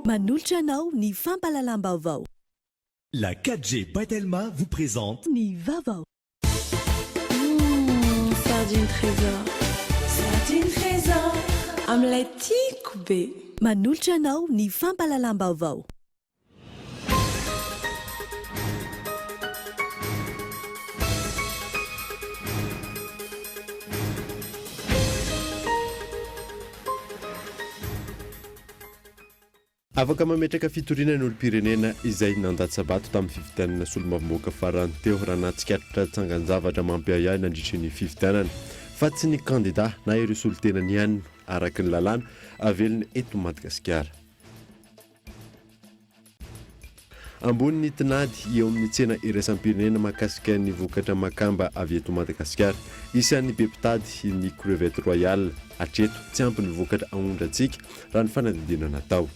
Manolotra anao ny fampalalam-baovao. La 4G Batelma vous présente Ny vaovao. Sardine trésor. Sardine trésor. Amin'ilay tiako be. Manolotra anao ny fampalalam-baovao. Afaka mametraka fitoriana ny olo-pirenena izay nandaty-sabato tamin'ny fifidianana solombamoaka farany teo raha nahatsikaritra tsangan-javatra mampiayay nandritry ny fifidianana fa tsy ny kandida na ireo solotenany ihany araky ny lalàna avelony eto Madagasikara. Ambony ny tinady eo amin'ny tsena iraisam-pirenena mahakasika ny vokatra makamba avy eto Madagasikara. Isan'ny be mpitady ny crevette royale hatreto tsy ampy ny vokatra aondrantsika raha ny fanadidina natao.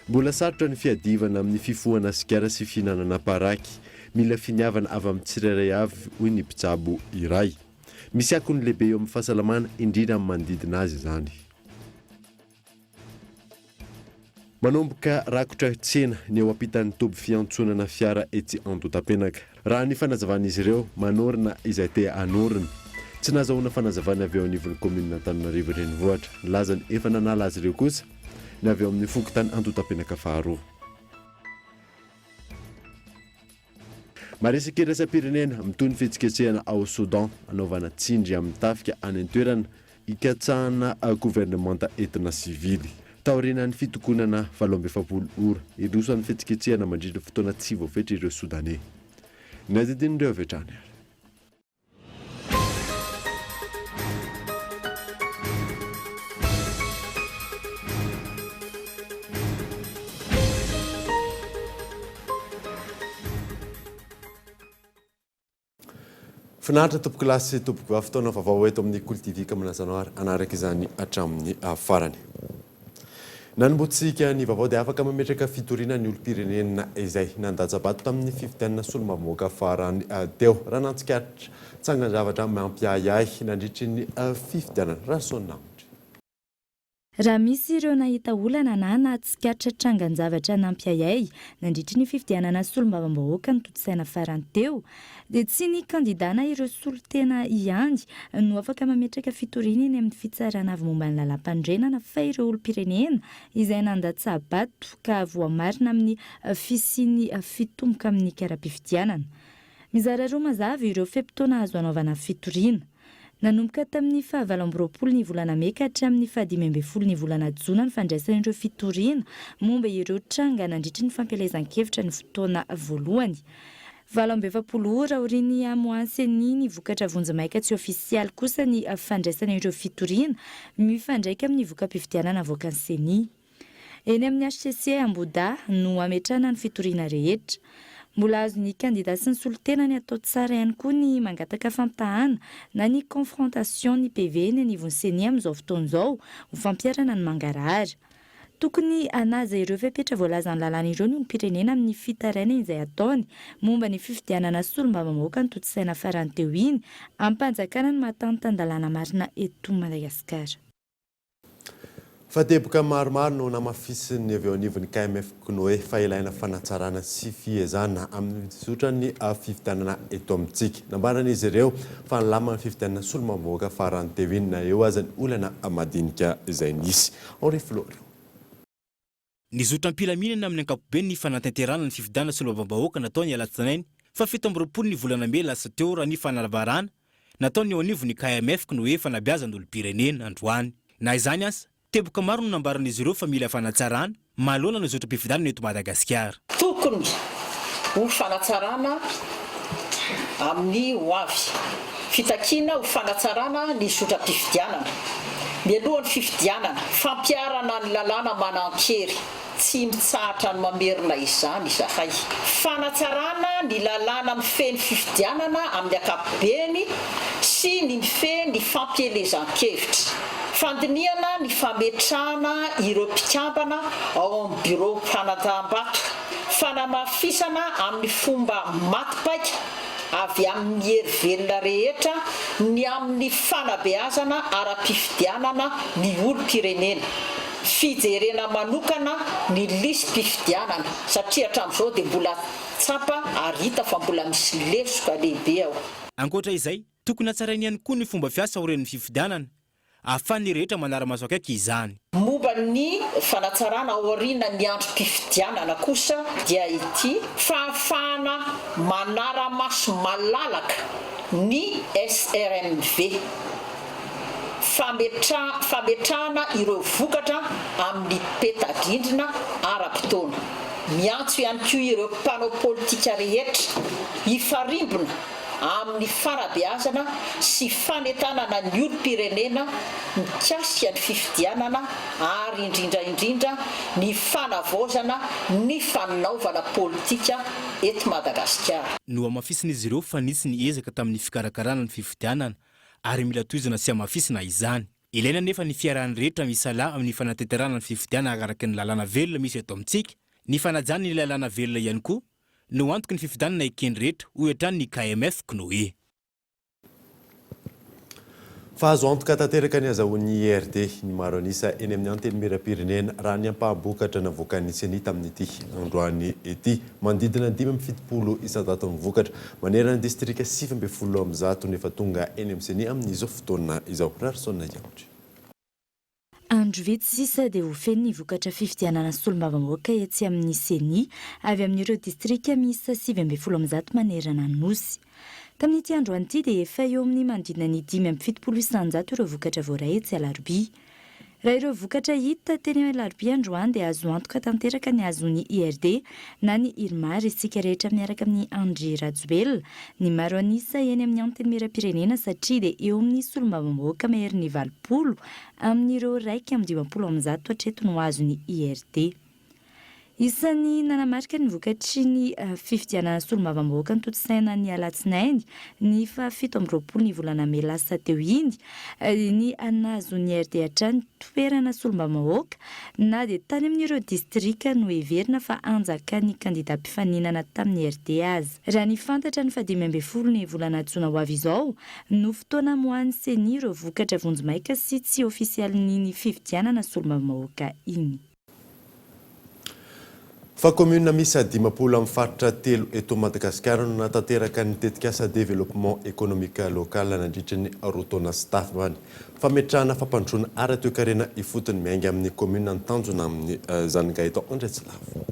Mbola sarotra ny fiadivana amin'ny fifohana sigara sy fihinanana paraky. Mila finiavana avy amin'ny tsirairay avy hoy ny mpitsabo iray. Misy akony lehibe eo amin'ny fahasalamana indrindra amin'ny manodidina azy izany. Manomboka rakotra tsena ny eo ampitan'ny toby fiantsonana fiara etsy Andotapenaka. Raha ny fanazavan'izy ireo manorina izay te hanorina. Tsy nahazoana fanazavana avy eo anivon'ny kominina Antananarivo renivohitra. Lazany efa nanala azy ireo kosa ny avy eo amin'ny fokotany Andotapenaka faharoa. Maresaka iraisam-pirenena mitony fihetsiketsehana ao Soudan anaovana tsindry amin'ny tafika any an-toerana hikatsahana gouvernemanta entina sivily. Taoriana ny fitokonana 7 ora irosan'ny fihetsiketsehana mandrindra fotoana tsy voafetra ireo Soudanais. Ny azadin'ireo avetrany ary. Finaritra tompoko lasy tompoko fotoana vaovao eto amin'ny Kultivika manazanao anaraka izany hatramin'ny farany. Nanombotsika ny vaovao dia afaka mametraka fitoriana ny olo-pirenena izay nandaja-bato tamin'ny fifidianana solomamoaka farany teo raha nantsikaritra tsangan-javatra mampiayay nandritry ny fifidianana rasona. Raha misy ireo nahita olana na nahatsikaritra trangan-javatra nampiayay nandritry ny fifidianana solombavambahoaka ny totosaina farany teo dia tsy ny kandida na ireo solotena ihany no afaka mametraka fitoriana eny amin'ny fitsarana avy momba ny lalam-pandrenana fa ireo olo-pirenena izay nandaty-sabato ka voamarina amin'ny fisiany fitomboka amin'ny kara-pifidianana. Mizara roa mazava ireo feim-potoana azo anaovana fitoriana. Nanomboka tamin'ny 27 ny volana Mey ka hatramin'ny 15 ny volana Jona ny fandraisan'ireo fitoriana momba ireo tranga nandritry ny fampielezan-kevitra ny fotoana voalohany. 27 ora aorian'ny amoanseny ny vokatra vonjimaika tsy ofisialy kosa ny fandraisan'ireo fitoriana mifandraika amin'ny voka-pifidianana avoakan'ny seni. Eny amin'ny HCC Amboda no ametrahana ny fitoriana rehetra. Mbola azo ny kandida sy ny solotena ny atao tsara ihany koa ny mangataka fampitahana na ny confrontation ny PV ny anivon'ny seni amin'izao fotoan'izao ho fampiarana ny mangarahara. Tokony hanaja ireo fepetra voalazan'ny lalàna ireo ny olo-pirenena amin'ny fitaraina izay ataony momba ny fifidianana solombavambahoaka ny totosaina farany teo iny ampanjakana ny mahatantan-dalàna marina eto Madagasikara. Fateboka maromaro no namafisiny avy eo anivon'ny KMF Knoe fa ilaina fanatsarana sy fiezana amin'ny sotran'ny fifidianana eto amintsika. Nambaran'izy ireo fa nilamana fifidianana solombavambahoaka farany teo iny na eo azany olana madinika izay nisy. Henri Flore. Nizotram-pilaminana amin'ny ankapobeny ny fanatanterana ny fifidianana solombavambahoaka nataony alatsinainy fa 17 ny volana Mey lasa teo raha ny fanalavarana nataony eo anivon'ny KMF Knoe fa nabiazan'ny olo-pirenena androany. Na izany asa teboka maro no nambaran'izy ireo fa mila fanatsarana mahalona ny zotram-pifidianana eto Madagasikara. Tokony ho fanatsarana amin'ny hoavy. Fitakiana ho fanatsarana ny zotram-pifidianana. Mialohan'ny fifidianana, fampiarana ny lalàna manan-kery. Tsy mitsahatra ny mamerina izany izahay. Fanatsarana ny lalàna mifehy ny fifidianana amin'ny ankapobeny sy ny mifehy ny fampielezan-kevitra. Fandiniana ny fametrahana ireo mpikambana ao amin'ny bureau mpanataham-bato. fanamafisana amin'ny fomba matipaika avy amin'ny hery velona rehetra ny amin'ny fanabeazana ara-pifidianana ny olom-pirenena, fijerena manokana ny lisym-pifidianana satria hatramin'izao dia mbola tsapa ary hita fa mbola misy lesoka lehibe ao. Ankoatra izay, tokony hatsarainy ihany koa ny fomba fiasa oren'ny fifidianana ahafahan'ny rehetra manara-maso akaiky izany. Momba ny fanatsarana aoriana ny androm-pifidianana kosa dia ity fahafahana manara-maso malalaka ny SRMV, fametrahana ireo vokatra amin'ny peta-drindrina ara-potoana. Miantso ihany koa ireo mpanao politika rehetra hifarimbona amin'ny fanabeazana sy fanentanana ny olom-pirenena mikasika ny fifidianana ary indrindra ny fanavaozana ny fanaovana politika eto Madagasikara. No amafisin'izy ireo fa nisy ny ezaka tamin'ny fikarakarana ny fifidianana ary mila tohizana sy amafisina izany. Ilaina nefa ny fiarahan'ny rehetra misalahy amin'ny fanateterana ny fifidianana araka ny lalàna velona misy eto amintsika, ny fanajana ny lalàna velona ihany koa no antoky ny fifidianana ekeny rehetra ho etrany ny KMF Knoe. Fa azo antoka tanteraka ny azahoan'ny IRD ny maro anisa eny amin'ny anteny miram-pirenena raha ny ampahabokatra navoaka ny CENI tamin'ity androany ety mandidina 570 isan-jato ny vokatra manerana ny distrika 710 nefa tonga eny amin'ny CENI amin'izao fotoana izao. Rarisona Yaotra. Andro vitsy sisa dia ho feno ny vokatra fifidianana solombavam-bahoaka etsy amin'ny CENI avy amin'ireo distrika miisa 710 manerana ny nosy. Tamin'ity androany ity dia efa eo amin'ny manodidina ny 570 isan-jato ireo vokatra voaray etsy Alarobia. Raha ireo vokatra hita teny Alarobia androany dia azo antoka tanteraka ny azon'ny IRD na ny IRMA isika rehetra miaraka amin'ny Andry Rajoelina ny maro anisa eny amin'ny anteny miram-pirenena satria dia eo amin'ny solombavam-bahoaka maherin'ny 20 amin'ireo 150 hatreto no azon'ny IRD. Isan'ny nanamarika ny vokatry ny fifidianana solombavam-bahoaka ny totosaina ny alatsinainy ny fa 17 ny volana May lasa teo iny ny anazon'ny IRD hatrany toerana solombavam-bahoaka na dia tany amin'ireo distrika no heverina fa anjaka ny kandida mpifaninana tamin'ny IRD azy. Raha ny fantatra ny 15 ny volana Jona ho avy izao no fotoana mohan'ny CENI ireo vokatra vonjimaika sy tsy ofisialy ny fifidianana solombavam-bahoaka iny. Fa commune misy 10 amin'ny faritra 3 eto Madagasikara no natanteraka ny tetikasa développement économique local nandritra ny rotaona sy tafany. Fametrahana fampandroana ara-toekarena ifotony miainga amin'ny commune Antanjona amin'ny Zangaitao Andretsilavo.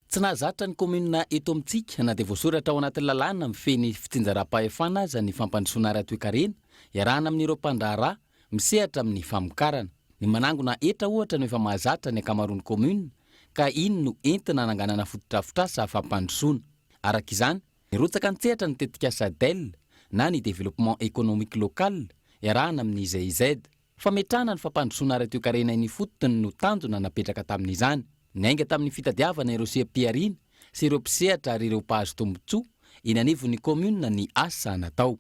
Tsy nahazatra ny commune eto amintsika na dia voasoratra ao anatin'ny lalàna mifeny fitsinjaram-pahefana aza ny fampandrosoana ara-toekarena iarahana amin'ireo mpandraharaha misehatra amin'ny famokarana. Ny manangona etra ohatra no efa mahazatra ny akamaroan'ny commune ka iny no entina nanganana fotodrafitrasa fampandrosoana. Araka izany, nirotsaka nitsehatra ny tetikasa DEL na ny développement économique local iarahana amin'ny GIZ. Fametrahana ny fampandrosoana ara-toekarena iny fotony no tanjona napetraka tamin'izany. Nainga tamin'ny fitadiavana ireo seha-piariana sy ireo mpisehatra ary ireo mpahazo tombotsoa eny anivon'ny commune ny asa natao.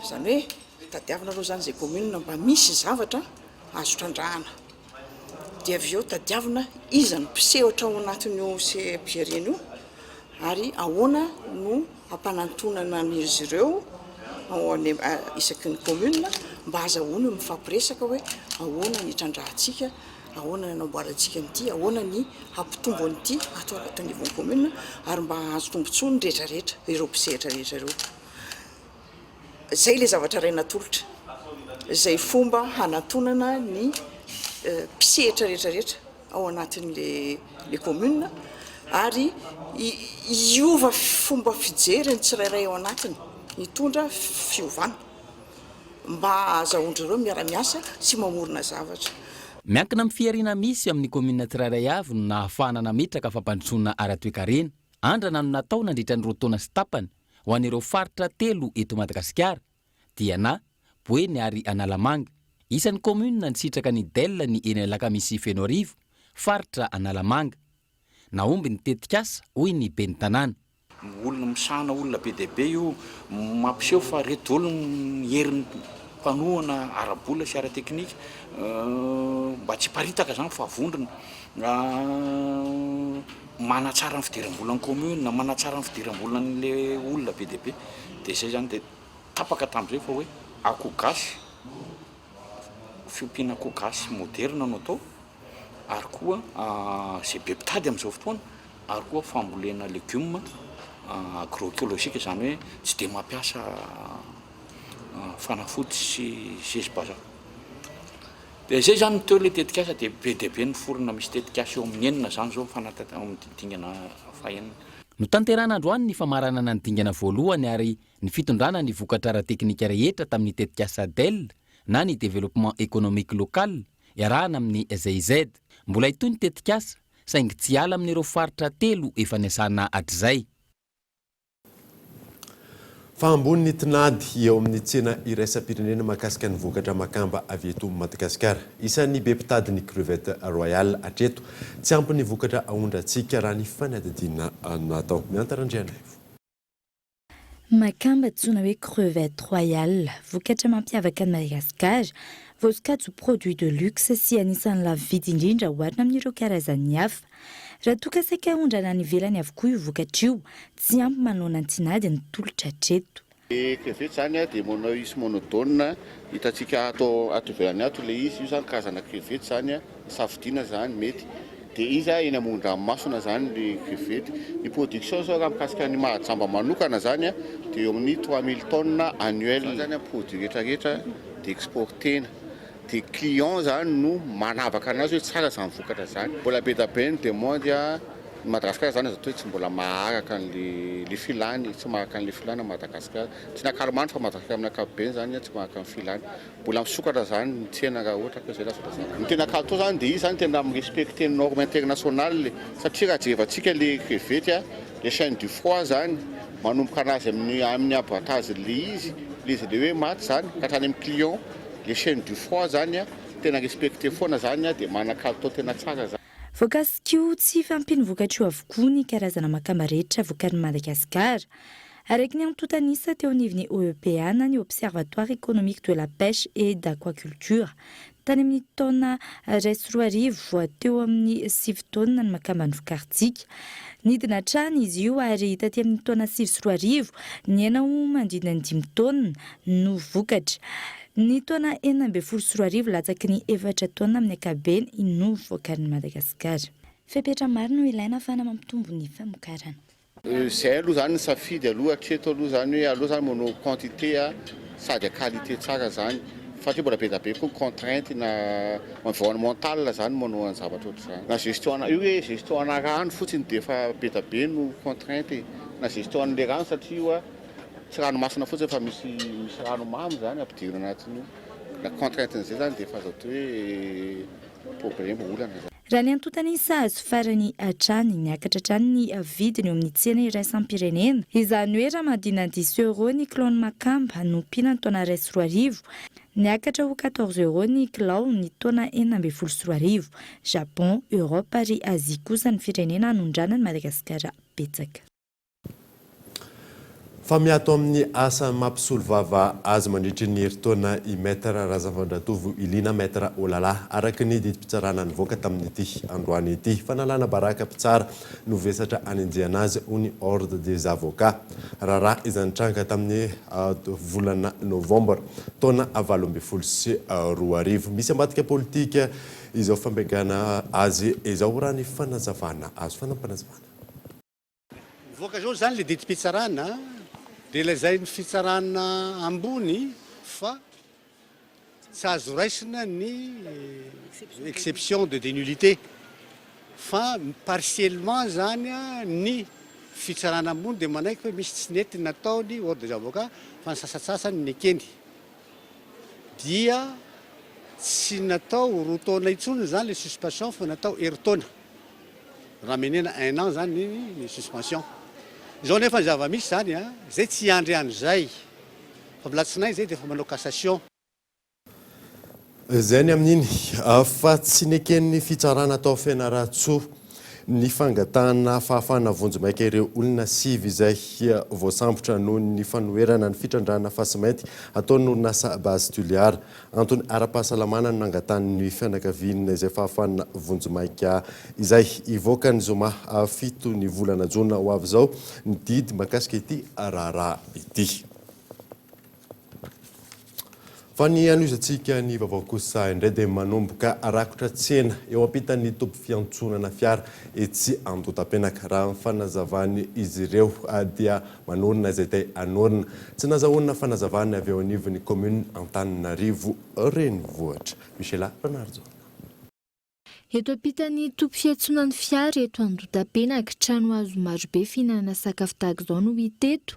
Izany hoe tadiavana aloha izany izay commune mba misy zavatra azo trandrahana. Dia avy eo tadiavina iza ny mpisehatra ao anatin'io seha-piariana io ary ahoana no ampanantonana an'izy ireo isaky ny commune mba azahoana mifampiresaka hoe ahoana ny trandrahantsika, ahoana ny anamboarantsika an'ity, ahoana ny hampitombo an'ity atao anaty anivon'ny commune ary mba azo tombotsoa ny rehetrarehetra ireo mpisehatra rehetra ireo. Zay le zavatra ray natolotra, zay fomba hanantonana ny mpisehatra rehetrarehetra ao anatin'le commune ary iova fomba fijery ny tsirairay ao anatiny mitondra fiovana mba azahoandry ireo miara-miasa sy mamorona zavatra. Miankina amin'ny fiariana misy amin'ny commune tsirairay avy no nahafahana nametraka fampandrosoana ara-toekarena. Andrana no natao nandritra ny rotaona sy tapany ho an'ireo faritra 3 eto Madagasikara dia na Boeny ary Analamanga. Isan'ny commune nisitraka ny DEL ny eny Alakamisy Fenoarivo, faritra Analamanga. Naomby ny tetikasa hoy ny ben'ny tanàna. Olona misahana olona be dia be io mampiseho fa reto olona herin'ny mpanohana ara-bola sy ara-teknika mba tsy paritaka zany fa vondrona manatsara ny fidiram-bolan'ny commune, manatsara ny fidiram-bolan'le olona be dia be, dia izay zany dia tapaka tamin'izay fa hoe akoho gasy, fiompiana akoho gasy moderna no atao, ary koa izay be mpitady amin'izao fotoana, ary koa fambolena légume agroécologique, zany hoe tsy dia mampiasa fanafody sy zezim-bazaha. Dia izay zany teo ilay tetikasa dia be dia be ny forona misy tetikasa eo amin'ny enina zany zao amin'ny dingana fahenina. No tanterana androany ny famaranana ny dingana voalohany ary ny fitondrana ny vokatra ara-teknika rehetra tamin'ny tetikasa DEL na ny développement économique local iarahana amin'ny GIZ. Mbola itoy ny tetikasa saingy tsy ala amin'ireo faritra telo efa niasana hatr'izay. Fa ambony tinady eo amin'ny tsena iraisam-pirenena mahakasika ny vokatra makamba avy eto Madagasikara. Isan'ny be mpitady ny crevette royale hatreto, tsy ampy ny vokatra ahondrantsika raha ny fanadihadiana natao. Miantarandriana. Makamba antsoina hoe crevette royale, vokatra mampiavaka ny Madagasikara, voasokajy ho produit de luxe sy anisan'ny lafo vidy indrindra oharina amin'ireo karazany hafa. Raha toa ka saika ahondrana any ivelany avokoa io vokatra io, tsy ampy manao antinady ny tolotra hatreto. Crevette zany dia manao izy monodone, hitantsika ato ivelany ato le izy, io zany karazana crevette zany, safidiana zany mety. Dia izy eny amoron-dranomasina zany le crevette. Ny production zao raha mikasika ny mahajamba manokana zany dia eo amin'ny 3000 tonnes annuel zany produit rehetrarehetra dia exportena. Dia client zany no manavaka anazy hoe tsara zany vokatra zany. Mbola be da be ny demande Madagasikara zany azo atao hoe tsy mbola maharaka le filany, tsy maharaka le filany Madagasikara. Tsy nakaromanitra fa Madagasikara amin'ny ankapobeny zany tsy maharaka ny filany. Mbola misokatra zany ny tsena raha ohatra ka izay lasa zany. Ny tena kalitao zany dia izy zany tena mirespecter ny norme internationale satria raha jerevantsika le crevette le chaîne du froid zany manomboka anazy amin'ny abattage le izy le hoe maty zany ka hatrany amin'ny client le chaîne du froid zany tena respecter foana zany dia manan-kalitao tena tsara zany. Voakasika tsy fampiny vokatra io avokoa ny karazana makamba rehetra vokarin'i Madagasikara. Araiky ny anotontanisa teo anivon'ny OEPA ny Observatoire économique de la pêche et d'aquaculture. Tany amin'ny taona 2010 voateo amin'ny 7 taona ny makamba novokarintsika. Nidina hatrany izy io ary taty amin'ny taona 2010 niaina ho mandrina ny 5 taona no vokatra. Ny taona 2014 latsaky ny 4 taona amin'ny ankabeny no vokarin'i Madagasikara. Fepetra maro no ilaina afahana mampitombo ny famokarana. Izay aloha zany ny safidy aloha hatreto aloha zany hoe aloha zany manao quantité sady qualité tsara zany. Fa mbola be da be koa contrainte na environnementale zany manao ny zavatra ohatr'izany. Na gestion io hoe gestion ana rano fotsiny dia efa be da be no contrainte. Na gestion an'le rano satria io tsy ranomasina fotsiny fa misy ranomamy zany ampidirina anatiny io. Na contrainte n'izay zany dia efa azo atao hoe problème olana zany. Raha ny anotontanisa azo farany hatrany niakatra hatrany ny vidiny eo amin'ny tsena iraisam-pirenena. Izany hoe raha madina 10 euro ny kilao ny makamba no mpina ny taona 2010. Niakatra ho 14 euro ny kilao ny taona 2014. Japon, Europe ary Azia kosa ny firenena anondrana ny Madagasikara betsaka. Fa miato amin'ny asa mampisolo vava azy mandritry ny herintaona i maître Razavandrantovo Ilina maître Olala araka ny didim-pitsarana nivoaka tamin'ity androany ity fanalana baraka mpitsara no vesatra anenjehana azy ho ny ordre des avocats raha izany tranga tamin'ny volana novembre taona 2024 misy ambadika politika izao fambegana azy izao raha ny fanazavana azo fanampanazavana. Voaka zao zany le didim-pitsarana dia ilay ny fitsarana ambony fa tsy azo raisina ny exception de dénullité fa partiellement zany ny fitsarana ambony dia manaiky hoe misy tsy nety nataony ordre des avocats fa ny sasatsasany ny ekeny dia tsy natao roa taona intsony zany le suspension fa natao herintaona raha menena 1 an zany ny suspension. Zao nefa ny zava-misy zany zay tsy andry an'izay fa milatsinay zay dia efa manao cassation. Zay ny amin'iny fa tsy neken'ny fitsarana atao Fianaratsoa ny fangatana fahafahana vonjy-maika ireo olona sivy izay voasambotra noho ny fanoherana ny fitrandrana fasimainty ataon'ny orinasa base tuliara. Antony ara-pahasalamana no nangatany fianakaviana izay fahafahana vonjy-maika izay ivoaka ny zoma 7 ny volana jona ho avy izao ny didy makasika ity raharaha ity. Fa ny anoizantsika ny vaovao kosa indray dia manomboka rakotra tsena eo ampitan'ny tompy fiantsonana fiara etsy Antotapenaka. Raha ny fanazavany izy ireo dia manorina izay tay anorina. Tsy nazahoana fanazavany avy eo anivon'ny commune Antananarivo renivohitra. Michela Bernardo. Eto ampitan'ny tompy fiantsonan'ny fiara eto Antotapenaka, trano hazo marobe fihinanana sakafo tahaka izao no hita eto.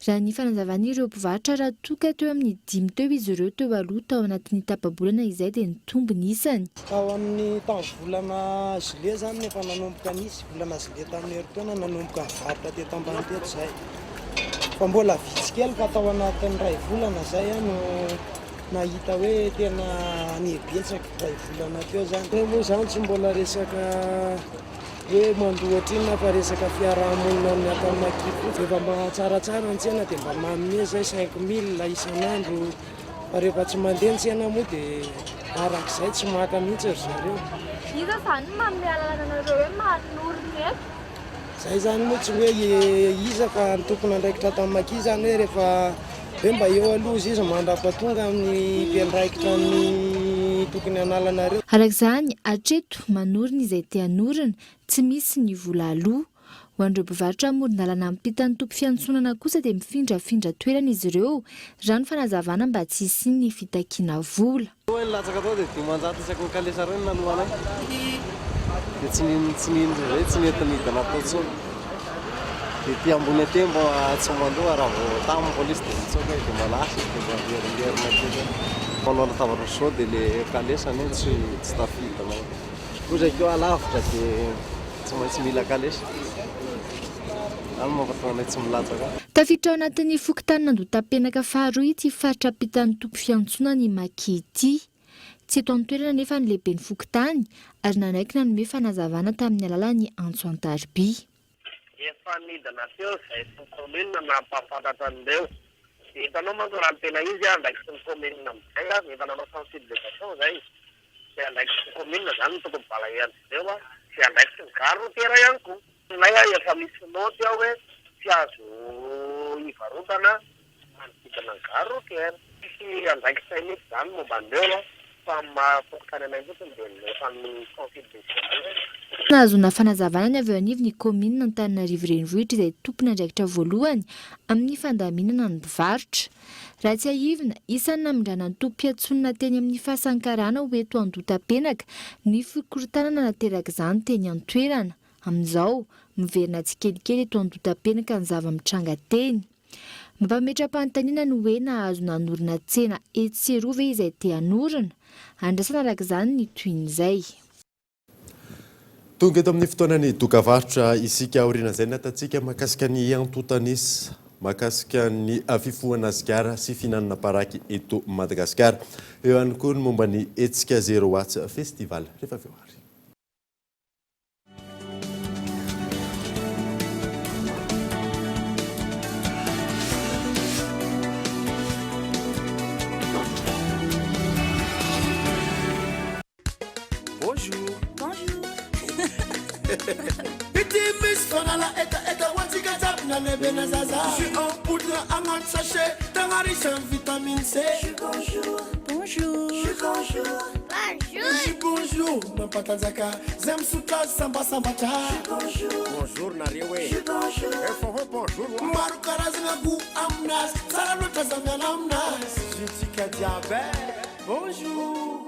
Raha ny fanazavan'ireo mpivarotra raha toka teo amin'ny 5 teo izy ireo teo aloha tao anatin'ny tapabolana izay dia ny tombony isany. Ao amin'ny volana Juillet zany nefa nanomboka nisy volana Juillet tamin'ny herintaona nanomboka mivarotra teto ambany teto zay. Fa mbola vitsy kely fa tao anatin'ny ray volana zay no nahita hoe tena nibetsaka ray volana teo zany. Moa zany tsy mbola resaka hoe mandohatra iny fa resaka fiarahamonina amin'ny ankamakivo. Rehefa mba tsaratsara ny tsena dia mba manome zay 5 000 isan'andro. Fa rehefa tsy mandeha ny tsena moa dia arak'izay tsy maka mihitsy ry zareo. Iza zany manome alalana anareo hoe manorina eto? Zay zany moa tsy hoe iza fa ny tompony andraikitra tamin'ny maki zany hoe rehefa hoe mba eo aloha izy mandrapatonga amin'ny mpiandraikitra ny tokony analanareo. Arak'izany hatreto manorina izay te hanorina tsy misy ny vola aloha. Ho an'ireo mpivarotra amoron-dalana ampitan'ny tompy fiantsonana kosa dia mifindrafindra toerana izy ireo raha ny fanazavana mba tsy hisiany ny fitakiana vola. Hoe latsaka tao dia 10 isaky ny kalesa reny nalohana dia tsy nety nidana tao tsony. Dia ty ambony aty mba tsy mandoha raha vao tamin'ny polisy dia mitsoka dia malasy dia mierina kely. Manao latabatra sao dia ilay kalesany tsy tafidana. Koza keo alavitra dia tsy maintsy mila kalesa. Tafiditra ao anatin'ny fokontany Antotapenaka faharoa ity faritra ampitan'ny tompy fiantsonana ny Maki ity. Tsy eto an-toerana nefa ny lehibe ny fokontany ary nanaiky nanome fanazavana tamin'ny alalan'ny Antso Antarby. Efa nidana teo izay sy ny commune nampahafantatra an'ireo. Hitanao manko raha tena izy andraikitsy ny commune amin'izay efa nanao sensibilisation zay. Tsy andraikitsy ny commune zany ny tokony balaheany ireo tsy andraikitsy ny gare routière ihany koa. Nay efa misy noty aho hoe tsy azo hivarotana manodidina ny gare routière. Tsy andraikitsy mihitsy zany momba an'ireo fa mahafokotany anay fotsiny dia efa ny sensibilisation. Nahazona fanazavana ny avy eo anivon'ny commune Antananarivo renivohitra izay tompony andraikitra voalohany amin'ny fandaminana ny mpivarotra. Raha tsy haivina, isan'ny namindrana ny tompy fiantsonana teny amin'ny fahasankarana ho eto Antotapenaka ny fikorotanana nateraka izany teny an-toerana. Amin'izao, miverina tsikelikely eto Antotapenaka ny zava-mitranga teny. Mampametram-panontaniana ny hoe nahazo nanorina tsena etsy roa ve izay te hanorina. Andrasana arak'izany ny toin'izay. Tonga eto amin'ny fotoanany dokavarotra isika aoriana izay natantsika mahakasika ny antotanisa, mahakasika ny fifohana zigara sy fihinanana paraky eto Madagasikara. Eo ihany koa ny momba ny hetsika 0 watts festival rehefa avy eo ary. Jus en poudre en un sachet, dans un riche en vitamine C. Bonjour, bonjour, bonjour, bonjour, bonjour, ma patanzaka, zem suta samba samba cha. Bonjour, bonjour nariwe. Bonjour, bonjour. Maru karazna gu amnas, sarano tazamya amnas. Je suis diabète. Bonjour.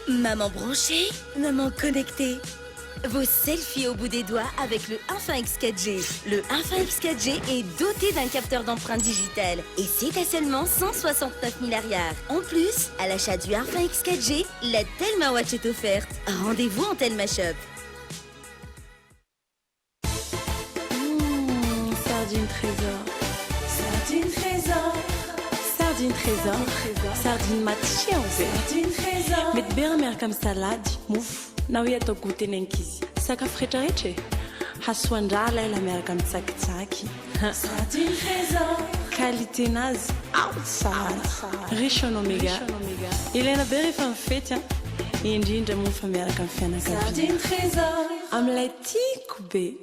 Maman branchée, maman connectée. Vos selfies au bout des doigts avec le Enfin X 4G. Le Enfin X 4G est doté d'un capteur d'empreinte digitale et c'est à seulement 169 000 arrières. En plus, à l'achat du Enfin X 4G, la Telma Watch est offerte. Rendez-vous en Telma Shop. Sardine trésor. Sardine trésor. Sardine trésor. Sardine matchia. Sardine trésor. Mety be miaraka amin'ny salady, mofo, na hoe atao goûter nenkizy. Sakafo rehetrarehetra hasoandra ela miaraka amin'ny tsakitsaky. Sardine trésor. Qualité-nazy tsara. Riche en oméga. Ilaina be rehefa mifety indrindra mofa miaraka amin'ny fianakaviana. Sardine trésor. Amin'ilay tiako be.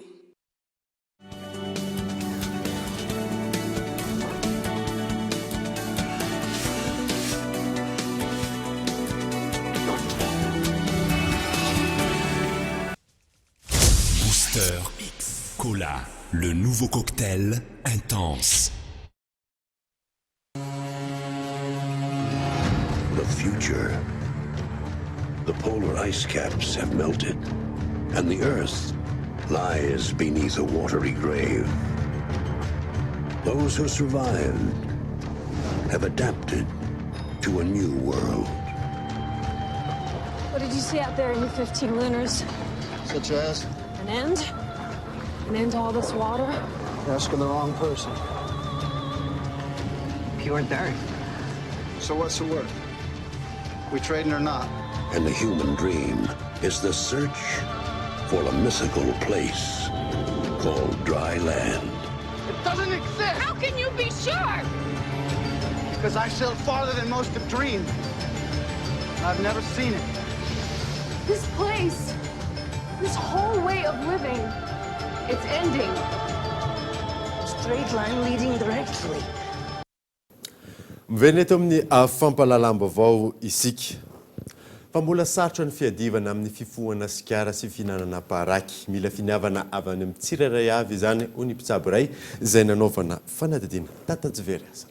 Booster X Cola, le nouveau cocktail intense. The future. The polar ice caps have melted, and the Earth lies beneath a watery grave. Those who survived have adapted to a new world. What did you see out there in the 15 lunars? Such as? An end? An end to all this water? You're asking the wrong person. Pure dirt. So what's the word? We trading or not? And the human dream is the search for a mystical place called dry land. It doesn't exist! How can you be sure? Because I sailed farther than most have dreamed. I've never seen it. This place, this whole way of living, it's ending. Straight line leading directly. Miveneto amin'ny fampalalam-baovao isika. Fa mbola sarotra ny fiadivana amin'ny fifohana sigara sy fihinanana paraky. Mila finiavana avy any amin'ny tsirairay avy izany ho ny mpitsabo iray izay nanaovana fanadidina tatajivery aza.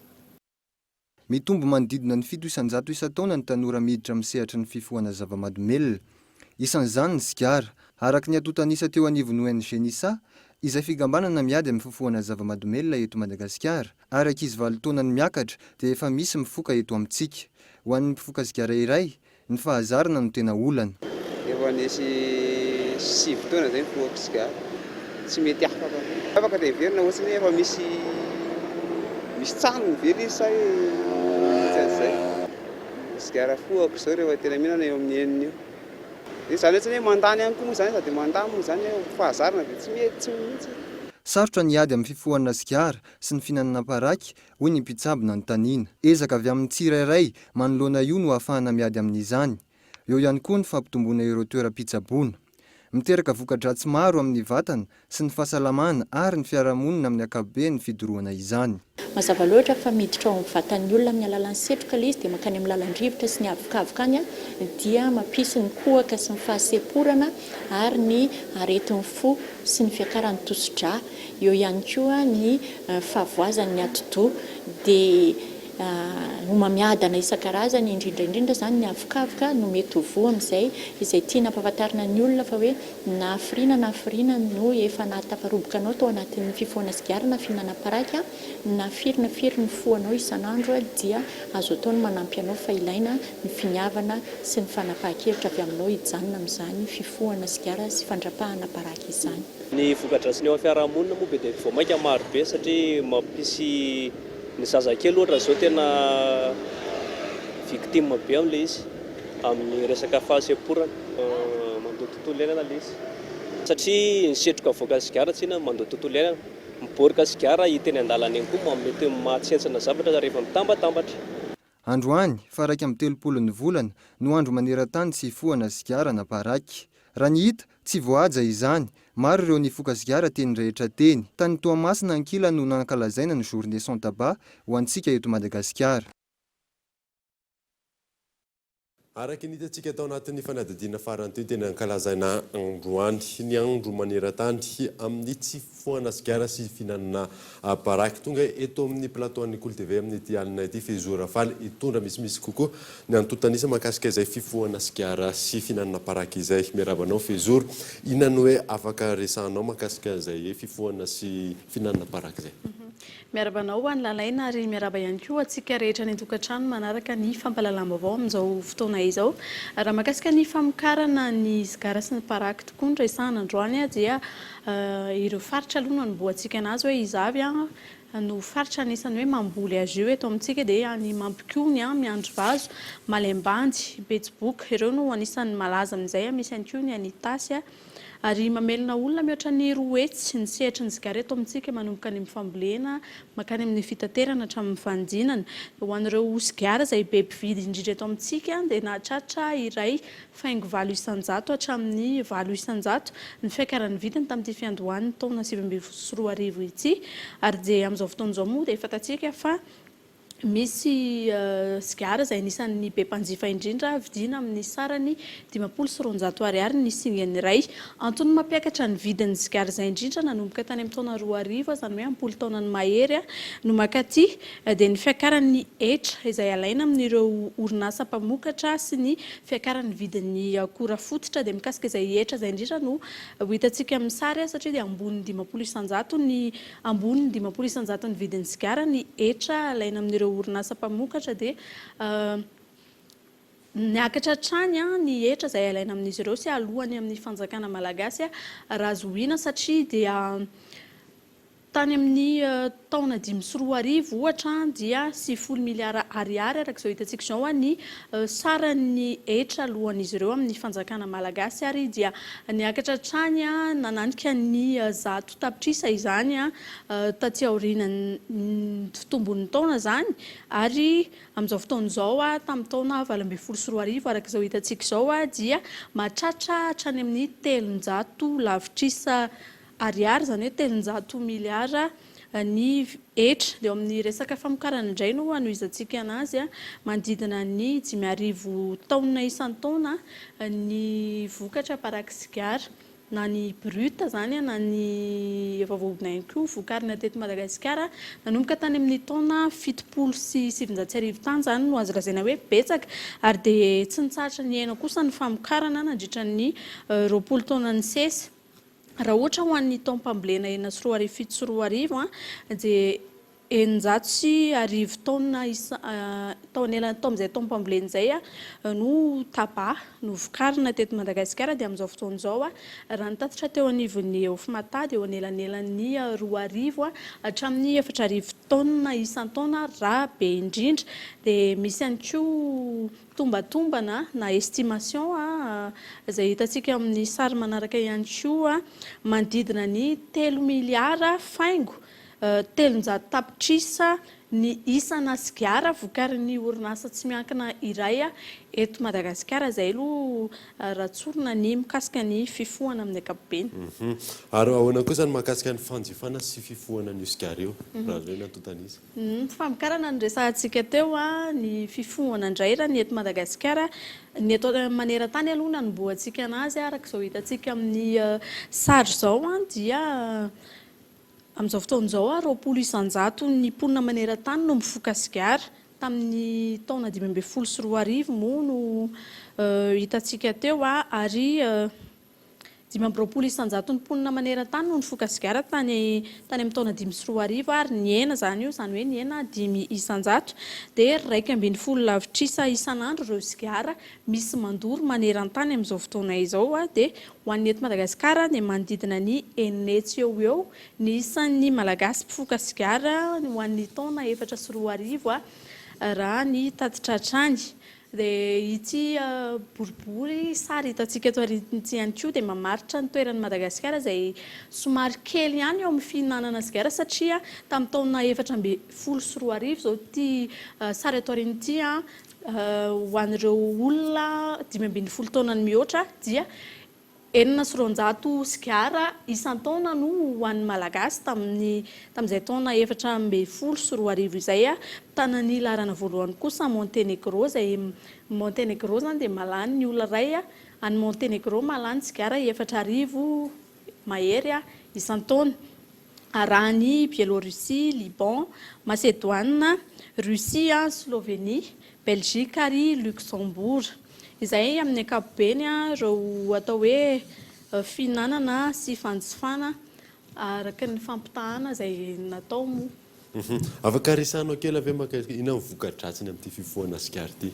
Mitombo manodidina ny 700 isan-taona ny tanora miditra misehatra ny fifohana zava-mahadomelona. Isan'izany ny sigara. Araka ny atotanisa teo anivon'ny ONG NISA, izay figambanana miady amin'ny fifohana zava-mahadomelona eto Madagasikara. Ary ankizy 7 taona ny miakatra dia efa misy mifoka eto amintsika. Ho an'ny mpifoka sigara iray, ny fahazarana no tena olana. Efa nisy 7 taona zay mifoka sigara. Tsy mety afaka teverina ohatsy ny efa misy tsano very sa zay. Sigara foaka zao rehefa tena mihinana eo amin'ny eniny eo. Izany hoe mandany ihany koa moa zany sady mandany moa zany fahazarana dia tsy mety tsy mihitsy. Sarotra ny ady amin'ny fifohana sigara sy ny fihinanana paraky hoy ny mpitsabo nanontaniana. Ezaka avy amin'ny tsirairay manoloana io no ahafahana miady amin'izany. Eo ihany koa ny fampitomboana ireo toeram-pitsaboana. Miteraka voka-dratsy maro amin'ny vatana sy ny fahasalamana ary ny fiarahamonina amin'ny ankapobeny fidorohana izany. Mazava loatra fa miditra ao amin'ny vatan'ny olona amin'ny alalan'ny setroka ilay izy dia mankany amin'ny lalan-drivotra sy ny avokavoka any dia mampisy ny kohaka sy ny fahasemporana ary ny aretin'ny fo sy ny fiakaran'ny tosi-drà. Eo ihany koa ny fahavoazan'ny atidoha dia no mamiadana isan-karazany indrindra zany ny avokavoka no mety ho voa amin'izay izay tiana ampahafantarina ny olona fa hoe na hafirina no efa nahataparoboka anao tao anatin'ny fifohana sigara na fihinana paraky na firy ny foanao isan'andro dia azo atao ny manampy anao fa ilaina ny finiavana sy ny fanapahan-kevitra avy aminao hijanona amin'izany fifohana sigara sy fandrapahana paraky izany. Ny voka-dratsiny eo amin'ny fiarahamonina moa be dia voamaika maro be satria mampisy ny zazakely ohatra zao tena victime be amin'ilay izy amin'ny resaka fahasemporana mandoa tontolo iainana ilay izy satria ny setroka voaka sigara tsina mandoa tontolo iainana miborika sigara hiteny an-dalana eny koa mety mahatsentsana zavatra rehefa mitambatambatra. Androany fa 2 volana no andro maneran-tany tsy hifohana sigara na paraky. Raha ny hita tsy voaja izany. Maro ireo nifoka sigara teny rehetra teny. Tany Toamasina Ankila no nankalazaina ny journée sans tabac ho antsika eto Madagasikara. Araka ny hitantsika tao anatin'ny fanadihadiana farany teo tena ankalazaina androany ny andro maneran-tany amin'ny tsy fifohana sigara sy finanana baraky tonga eto amin'ny plateau ny Cool TV amin'ny ity alina ity Fezora Faly hitondra misimisy kokoa ny antotanisa mahakasika izay fifohana sigara sy finanana baraky izay miarabanao Fezora inona hoe afaka resahanao mahakasika izay fifohana sy finanana baraky izay. Miarabanao ho any lalaina ary miaraba ihany koa atsika rehetra ny tokantrano manaraka ny fampalalam-baovao amin'izao fotoana izao. Raha mahakasika ny famokarana ny sigara sy ny baraky tokoa ny resahana androany dia ireo faritra aloha no nomboantsika anazy hoe izavy no faritra anisany hoe mamboly azy io eto amintsika dia ny Mampikony, Miandry Vazo, Malembandy, Betsiboka ireo no anisany malaza amin'izay. Misy ihany koa ny Anitasy ary mamelona olona mihoatra ny roetsy ny sehatra ny sigara eto amintsika manomboka ny mifambolena makany amin'ny fitaterana hatramin'ny fandinana. Ho an'ireo sigara izay be mpividy indrindra eto amintsika dia nahatratra iray faingo 900 hatramin'ny 900 ny fiakaran'ny vidiny tamin'ity fiandohan'ny taona 2024 ity. Ary dia amin'izao fotoana izao moa dia fantatsika fa misy sigara izay anisan'ny be mpanjifa indrindra vidiana amin'ny sarany 500 ariary ny singany iray. Antony mampiakatra ny vidin'ny sigara izay indrindra nanomboka tany amin'ny taona 2000 izany hoe ampoly taonany mahery no makaty dia ny fiakaran'ny hetra izay alaina amin'ireo orinasa mpamokatra sy ny fiakaran'ny vidin'ny akora fototra dia mikasika izay hetra izay indrindra no hitantsika amin'ny sary satria dia ambony 500 ny ambony 500 ny vidin'ny sigara ny hetra alaina amin'ireo orinasa mpamokatra dia niakatra trany ny hetra izay alaina amin'izy ireo sy alohany amin'ny fanjakana malagasy raha azoina satria dia tany amin'ny taona 2024 ohatra dia 90 miliara ariary araka izao hitantsika izao ny sarany hetra alohan'izy ireo amin'ny fanjakana malagasy ary dia niakatra trany nananika ny zato tapitrisa izany taty aorianany fitombon'ny taona izany ary amin'izao fotoana izao tamin'ny taona 2024 araka izao hitantsika izao dia mahatratra hatrany amin'ny 300 lavitrisa ariary izany hoe 300 miliara ny hetra. Dia amin'ny resaka famokarana indray no anohizantsika anazy manodidina ny 5,000 taona isan-taona ny vokatra baraky sigara na ny bruta izany na ny efa voahodina ihany koa vokarina teto Madagasikara nanomboka tany amin'ny taona 70 sy 700 tany izany no azo lazaina hoe betsaka ary dia tsy nitsahatra ny aina kosa ny famokarana nandritra ny 20 taona ny sesa. Raha ohatra ho an'ny taom-pambolena 1974 dia 910 taona tamin'izay taom-pambolena izay no taba no vokarina teto Madagasikara dia amin'izao fotoana izao raha nitatitra teo anivon'ny Eofimatady eo anelanelany 2000 hatramin'ny 4,000 taona isan-taona raha be indrindra dia misy ihany koa tombatombana na estimation izay hitantsika amin'ny sary manaraka ihany koa manodidina ny 3 miliara faingo 300 tapitrisa ny isana sigara vokarin'ny orinasa tsy miankina iray eto Madagasikara izay aloha ratsorina ny mikasika ny fifohana amin'ny ankapobeny. Ary ahoana koa izany mahakasika ny fanjifana sy fifohana ny sigara io raha zay natotanizy. Famokarana ny resahantsika teo ny fifohana indray raha ny eto Madagasikara ny eto maneran-tany aloha nanomboantsika anazy araka izao hitantsika amin'ny sary izao dia amin'izao fotoana izao 200 ny mponina maneran-tany no mifoka sigara tamin'ny taona 2024 moa no hitantsika teo ary 520 ny mponina maneran-tany no nifoka sigara tany amin'ny taona 2024 ary ny hena izany io izany hoe ny hena 500 dia 1,12 lavitrisa isan'andro ireo sigara misy mandoro maneran-tany amin'izao fotoana izao dia ho an'ny eto Madagasikara dia manodidina ny 9 eo ny isan'ny malagasy mpifoka sigara ho an'ny taona 2024 raha ny tatitra hatrany. Dia ity boribory sary hitantsika eto arintsy ihany koa dia mamaritra ny toeran'ny Madagasikara izay somary kely ihany eo amin'ny fihinanana sigara satria tamin'ny taona 2024 izao ity sary eto arin'ity ho an'ireo olona 5 ambin'ny folo taona ny mihoatra dia enina sy roanjato sigara isan-taona no hoan'ny malagasy tamin'izay taona 4 sy 4 arivo izay a tanany larana voalohany kosa Montenegro zay Montenegro zany dia malany ny olona ray a any Montenegro malany sigara 4 arivo mahery a isan-taona arahany Biélorussie, Liban, Macédoine, Russie, Slovénie, Belgique ary Luxembourg. Izay amin'ny ankapobeny ireo atao hoe fihinanana sy fanjifana araka ny fampitahana izay natao moa. Afaka risanao kely ave ina voka-dratsiny amin'ity fifohana sigara ity.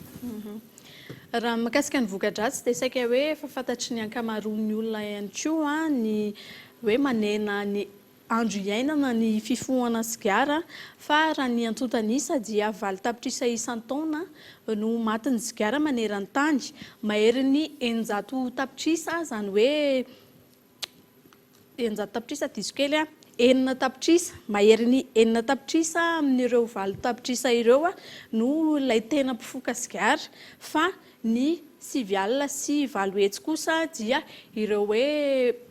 Raha makasika ny voka-dratsy dia saika hoe efa fantatry ny ankamaroan'ny olona ihany koa ny hoe manena ny andro iainana ny fifohana sigara fa raha ny antontanisa dia 4 tapitrisa isan-taona no matin'ny sigara maneran-tany mahery ny 900 tapitrisa zany hoe 900 tapitrisa diso kely 9 tapitrisa mahery ny 9 tapitrisa amin'ireo 4 tapitrisa ireo no ilay tena mpifoka sigara fa ny 9 alina sy 4 hetsy kosa dia ireo hoe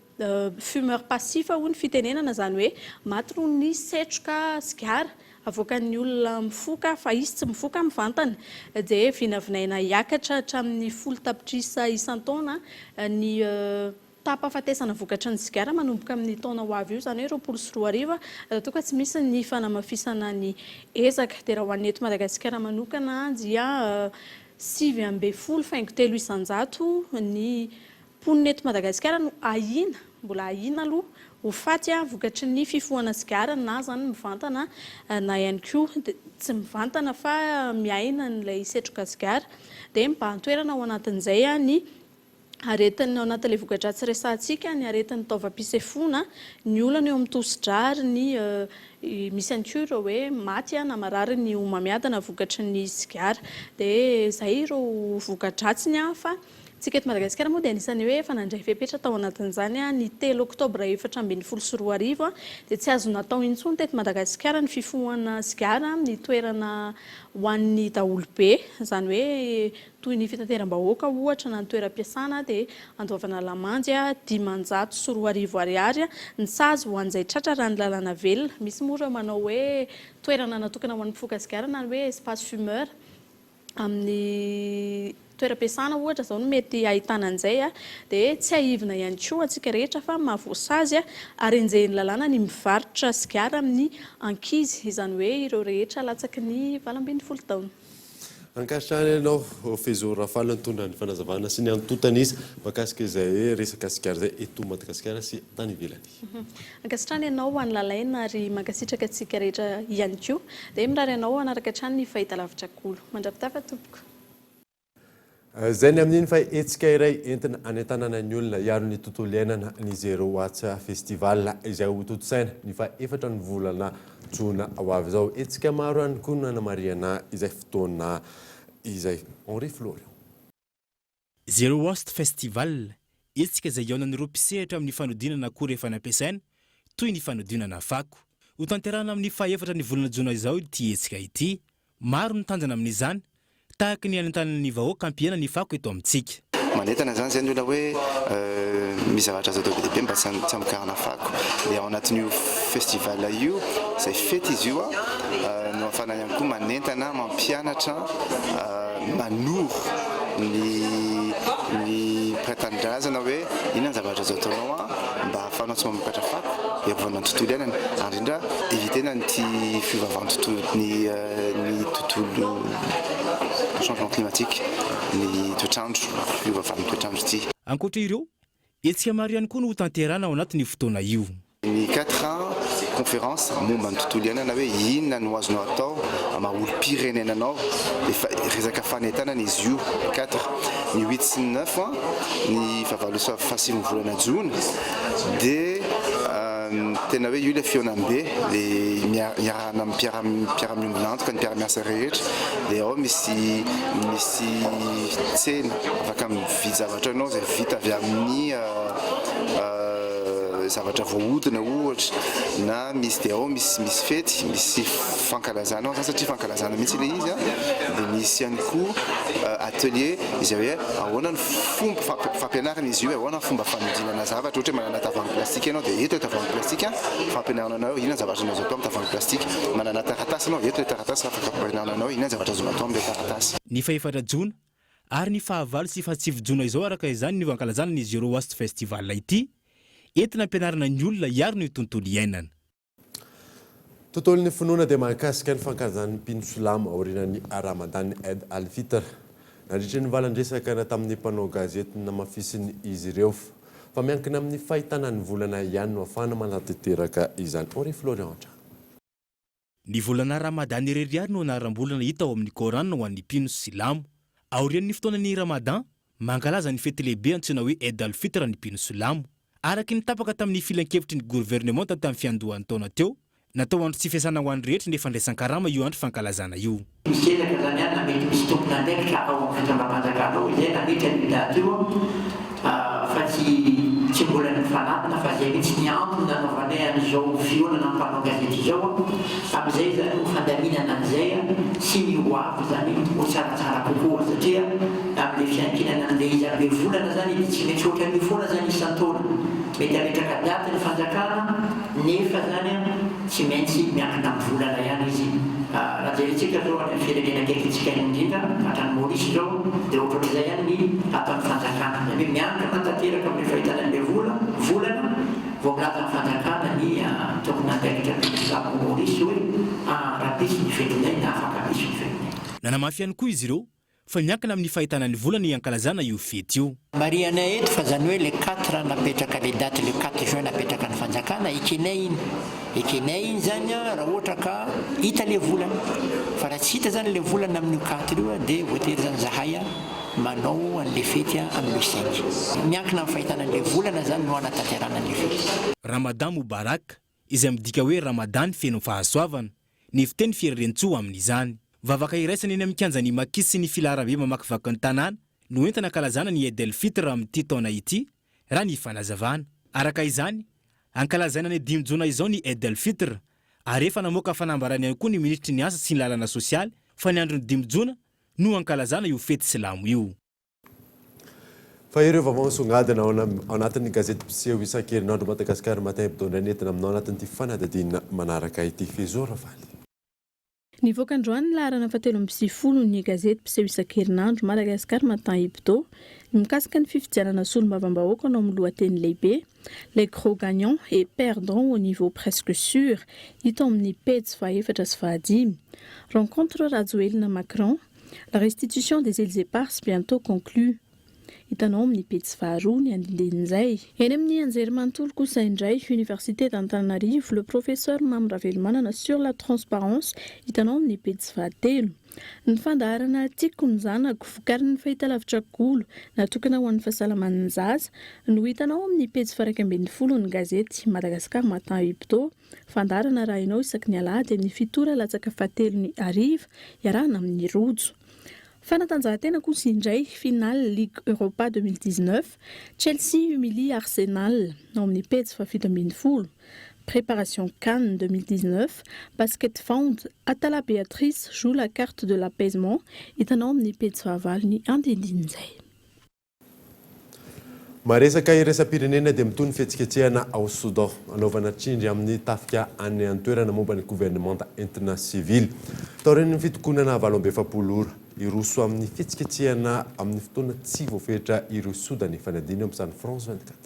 fumeur passif hoy ny fitenenana zany hoe maty noho ny setroka sigara avoakan'ny olona mifoka fa izy tsy mifoka mivantana dia vinavinaina hiakatra hatramin'ny 10 tapitrisa isan-taona ny tapa-fatesana vokatra ny sigara manomboka amin'ny taona ho avy io zany hoe 20 sy 4 arivo toa ka tsy misy ny fanamafisana ny ezaka dia raha ho an'ny eto Madagasikara manokana dia 9 faingo 3 isan-jato ny mponina eto Madagasikara no ahina mbola ahina aloha ho faty vokatry ny fifohana sigara na zany mivantana na ihany koa tsy mivantana fa miaina n'ilay setroka sigara dia mba antoerana ao anatin'izay ny aretin'ny ao anatin'ilay voka-dratsy resantsika ny aretin'ny taovam-pisefona ny olana eo amin'ny tosi-dra ary ny misy ihany koa ireo hoe maty na marary ny homamiadana vokatry ny sigara dia izay ireo voka-dratsiny fa tsika eto Madagasikara moa dia anisany hoe efa nandray fepetra tao anatin'izany ny 3 oktobra 2024 sy 4 arivo dia tsy azo natao intsony teto Madagasikara ny fifohana sigara ny toerana ho an'ny daholobe zany hoe toy ny fitateram-bahoaka ohatra na ny toeram-piasana dia andoavana lamandy 500 sy 4 arivo ariary ny sazy ho an'izay tratra raha ny lalana velona misy moa ireo manao hoe toerana natokana ho an'ny mpifoka sigara na hoe espace fumeur amin'ny toeram-piasana ohatra zao no mety ahitana an'izay dia tsy ahivina ihany koa antsika rehetra fa mahavoasazy ary enjehny lalàna ny mivarotra sigara amin'ny ankizy izany hoe ireo rehetra latsaky ny 20 taona. Ankatrany ianao Fezora Rafale nitondra ny fanazavana sy ny antontanisa makasika izay resaka sigara izay eto Madagasikara sy tany ivelany. Ankasitrany ianao ho any lalaina ary mankasitraka antsika rehetra ihany koa dia mirary ianao hanaraka hatrany ny fahitalavitra kolo mandravitava tompoko. Zay ny amin'iny fa etsika iray entina anentanana ny olona hiaro ny tontolo iainana ny Zero Watts Festival izay ho totosaina ny fa 4 ny volana jona ho avy izao. Etsika maro ihany koa no anamariana izay fotoana izay Henri Florian. Zero Watts Festival etsika izay iaonan'ny ropisehatra amin'ny fanodinana koa rehefa nampiasaina toy ny fanodinana fako ho tanterana amin'ny fa 4 ny volana jona izao ity etsika ity maro ny tanjana amin'izany tahaka ny anentanan'ny vahoaka ampiana ny fako eto amintsika. Manentana zany zay ny olona hoe misy zavatra azo atao be dia be mba tsy hamokarana fako dia ao anatin'io festival io izay fety izy io no afana ihany koa manentana mampianatra manoro ny prêt-à-drazana hoe inona ny zavatra azo ataonao mba ahafanao tsy mamokatra fako hiarovana ny tontolo iainana ary indrindra évitena nyty fiovaovan'ny ny tontolo changement climatique ny toetrandro fiovavan'ny toetrandro ity. Ankoatra ireo etsika maro ihany koa no ho tanterana ao anatin'ny fotoana io. Ny 4 ans conférence momba ny tontolo iainana hoe inona no azonao atao amaha-olo-pirenenanao resaka fanentanana izy io 4 ny 8 sy 9 ny fahavalo volana jona dia tena hoe io le fionambe le miarana mpiara-miombona antoka ny mpiara-miasa rehetra dia ao misy tsena afaka mividy zavatra anao zay vita avy amin'ny zavatra voahodina ohatra na misy dia ao misy fety misy fankalazana ao satria fankalazana mihitsy ilay izy dia misy ihany koa atelier izay hoe ahoana ny fomba fampianarana izy io ahoana ny fomba fanodinana zavatra ohatra hoe manana tavoahangy plastika ianao dia eto hoe tavoahangy plastika fampianarana anao inona zavatra azo atao amin'ny tavoahangy plastika manana taratasy anao eto hoe taratasy afaka fampianarana anao inona zavatra azo atao amin'ilay taratasy. Ny faefatra jona ary ny fahavalo sy fahatsivy jona izao araka izany ny vankalazana ny Zero Waste Festival ity entina ampianarana ny olona hiaro ny tontolo iainana. Tontolon'ny finoana dia mahakasika ny fankalazan'ny mpino silamo aorianan'ny Ramadan Eid al-Fitr. Nandritra ny valandresaka na tamin'ny mpanao gazety namafisiny izy ireo fa miankina amin'ny fahitana ny volana ihany no afahana manatanteraka izany. Ore Florian. Ny volana Ramadan ireriary no anaram-bolana hita ao amin'ny Korana ho an'ny mpino silamo. Aorian'ny fotoanan'ny Ramadan mankalaza ny fety lehibe antsoina hoe Eid al-Fitr ny mpino silamo. Araky ny tapaka tamin'ny filan-kevitry ny gouvernement tamin'ny fiandohan'ny taona teo, natao andro tsy fiasana ho an'ny rehetra ny fandraisan-karama io andro fankalazana io. Misy zany na mety misy tompona andraikitra ao amin'ny fitondramanjakana ao izay na mety ny daty io fa tsy mbola ny fanatina fa zay mihitsy ny antony nanaovanay an'izao fiorana mpanao gazety izao amin'izay zany ho fandaminana an'izay sy mihoavy zany ho tsaratsara kokoa satria amin'ilay fiankinana an'ilay izy amin'ilay volana zany tsy mety ohatra ny foana zany isan-taona mety ametraka daty ny fanjakana nefa zany tsy maintsy miankina amin'ny volana ihany izy. Raha jerentsika zao any amin'ny firenena akekintsika indrindra hatrany Maorisy zao dia ohatr'izay ihany ny ataon'ny fanjakana hoe miankina tanteraka amin'ny fahitana an'ilay volana vao milaza ny fanjakana ny tokony andraikitra ny Maorisy hoe rapisy ny fedinay na afaka misy ny fedinay. Nanamafy ihany koa izy ireo fa miankina amin'ny fahitana ny volana iankalazana io fety io. Marianay eto fa zany hoe le 4 napetraka le daty le 4 juin napetraka ny fanjakana ekenay iny zany raha ohatra ka hita le volana fa raha tsy hita zany le volana amin'ny 4 io dia voatery zany zahay manao an'le fety amin'ny 5 miankina amin'ny fahitana an'le volana zany no anatanterana an'le fety. Ramadan Mubarak izay midika hoe Ramadan feno fahasoavana ny fiteny fierirentsoa amin'izany. Vavaka iraisana eny amin'ny kianjan'ny Makisy sy ny filarabe mamakivaky ny tanàna no entina kalazana ny Eid al-Fitr amin'ity taona ity raha ny fanazavana. Araka izany ankalazana ny 5 jona izao ny Eid al-Fitr ary efa namoaka fanambarany ihany koa ny ministry ny asa sy ny lalana sosialy fa ny andro ny 5 jona no ankalazana io fety silamo io. Fa ireo vaovao songadina ao anatin'ny gazety mpiseho isan-kerinandro Madagasikara Matin Hebdo nentina aminao anatin'ity fanadadina manaraka ity Fezora Valy. Nivoaka androany ny laharana fahatelo amby sivifolo ny gazety mpiseho isan-kerinandro Madagasikara Matin Hebdo mikasika ny fifidianana solombavam-bahoaka ao amin'ny lohateny lehibe les gros gagnants et perdants au niveau presque sûr hita amin'ny pejy fahaefatra sy fahadimy. Rencontre Rajoelina Macron, la restitution des îles éparses bientôt conclue. Hitanao amin'ny pejy faharoa ny andinindinin'izay. Eny amin'ny anjerimanontolo kosa indray Université d'Antananarivo le professeur Mamy Ravelmanana sur la transparence hitanao amin'ny pejy fahatelo. Ny fandaharana tiako ny zanako vokarin'ny fahitalavitra golo natokana ho an'ny fahasalaman'ny zaza no hitanao amin'ny pejy faha 12 ny gazety Madagasikara Matin Hebdo. Fandaharana raha inao isaky ny alahady amin'ny fitora latsaka fahatelo ny ariva iarahana amin'ny rojo. Fanatanjahantena kosa indray finale Ligue Europa 2019 Chelsea humilie Arsenal ao amin'ny pejy faha 17. Préparation Cannes 2019 Basket Found Atala Béatrice joue la carte de l'apaisement hitanao amin'ny pejy fahavalo ny andinindin'izay. Maresaka iraisam-pirenena dia mitony fihetsiketsehana ao Soudan anaovana trindry amin'ny tafika any an-toerana momba ny gouvernement interna civil. Taorin'ny fitokonana 720 ora iroso amin'ny fihetsiketsehana amin'ny fotoana tsy voafehitra ireo Soudanais fanadina amin'ny France 24.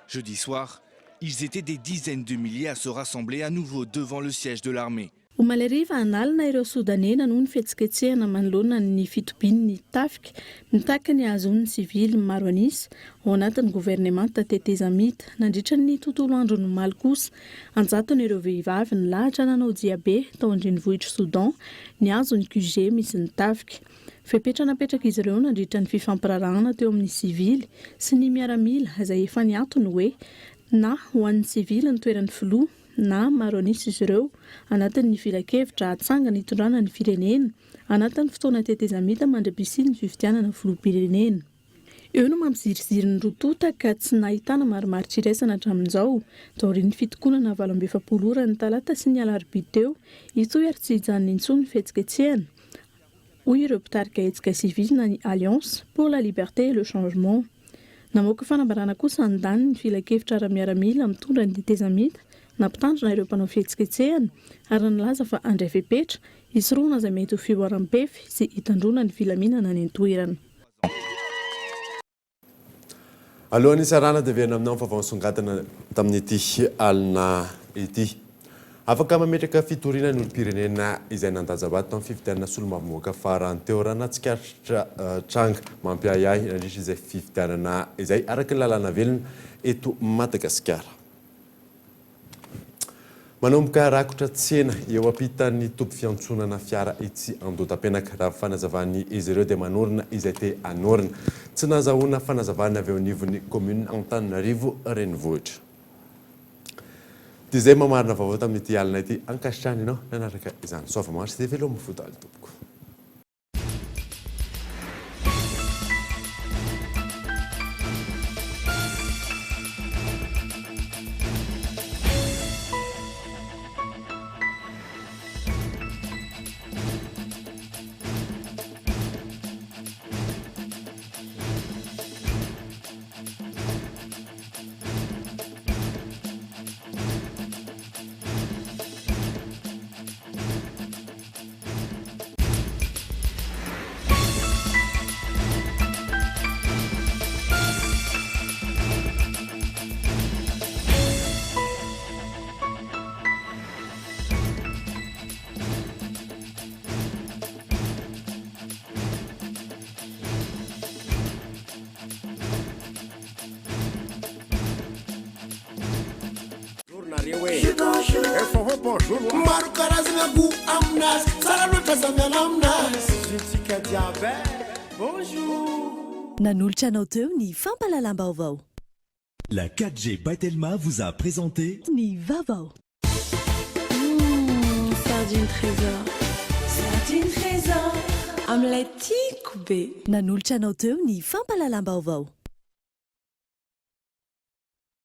Jeudi soir, ils étaient des dizaines de milliers à se rassembler à nouveau devant le siège de l'armée. Omaleriva analina ireo Soudanais noho ny fihetsiketsehana manoloana ny fitobin'ny tafika mitaka ny azon'ny sivily maro anisa ao anatin'ny gouvernement tatetezamita nandritra ny tontolo andro ny maly kosa anjaton'ireo vehivavy ny lahatra nanao jiabe tao andrenivohitra Soudan ny azon'ny QG misy ny tafika. Fepetra napetraka izy ireo nandritra ny fifampirarahana teo amin'ny sivily sy ny miaramila izay efa niantony hoe na ho an'ny sivily ny toeran'ny filoha na maro anisa izy ireo anatin'ny filakevitra hatsangana hitondrana ny firenena anatin'ny fotoana tetezamita mandra-pisiny ny fifidianana filoham-pirenena. eo no mampiziriziri ny rotota ka tsy nahitana marimaritra iraisana hatramin'izao taorian'ny fitokonana 27 ora ny talata sy ny alarobia teo itoy ary tsy hijanona intsony ny fihetsiketsehana hoy ireo mpitarika hetsika sivile ny Alliance pour la liberté et le changement. Namoaka fanambarana kosa andany ny filakevitra ara-miaramila mitondra ny tetezamita nampitandrina ireo mpanao fihetsiketsehana ary nilaza fa andray fepetra hisoroana izay mety ho fivoaram-pefy sy hitandrona ny filaminana ny antoerana. Alohan'ny isarana dia avena aminao favahasongadina tamin'ity alina ity. Afaka mametraka fitoriana ny olom-pirenena izay nandazabato tamin'ny fifidianana solomamoaka farany teo raha natsikaritra tranga mampiayay nandritra izay fifidianana izay araka ny lalàna velona eto Madagasikara. Manomboka rakotra tsena eo ampitan'ny tompy fiantsonana fiara itsy Andotapenaka raha fanazavany izy ireo dia manorina izay te anorina. Tsy nazahoana fanazavana avy eo anivon'ny commune Antananarivo renivohitra. Dia izay mamarina vaovao tamin'ity alina ity ankasitrany ianao nanaraka izany soavamaritra sy dia veloma fodaly tompoko. Maro karazagna go aminazy tsara loatra zamiana aminazy zetsika jiaby bonjour nanolotra anao teo ny fampalalam-baovao. La 4G Batelma vous a présenté ny vaovao. Sardine trésor. Sardine trésor. Amin'ilay tiako be. Nanolotra anao teo ny fampalalam-baovao.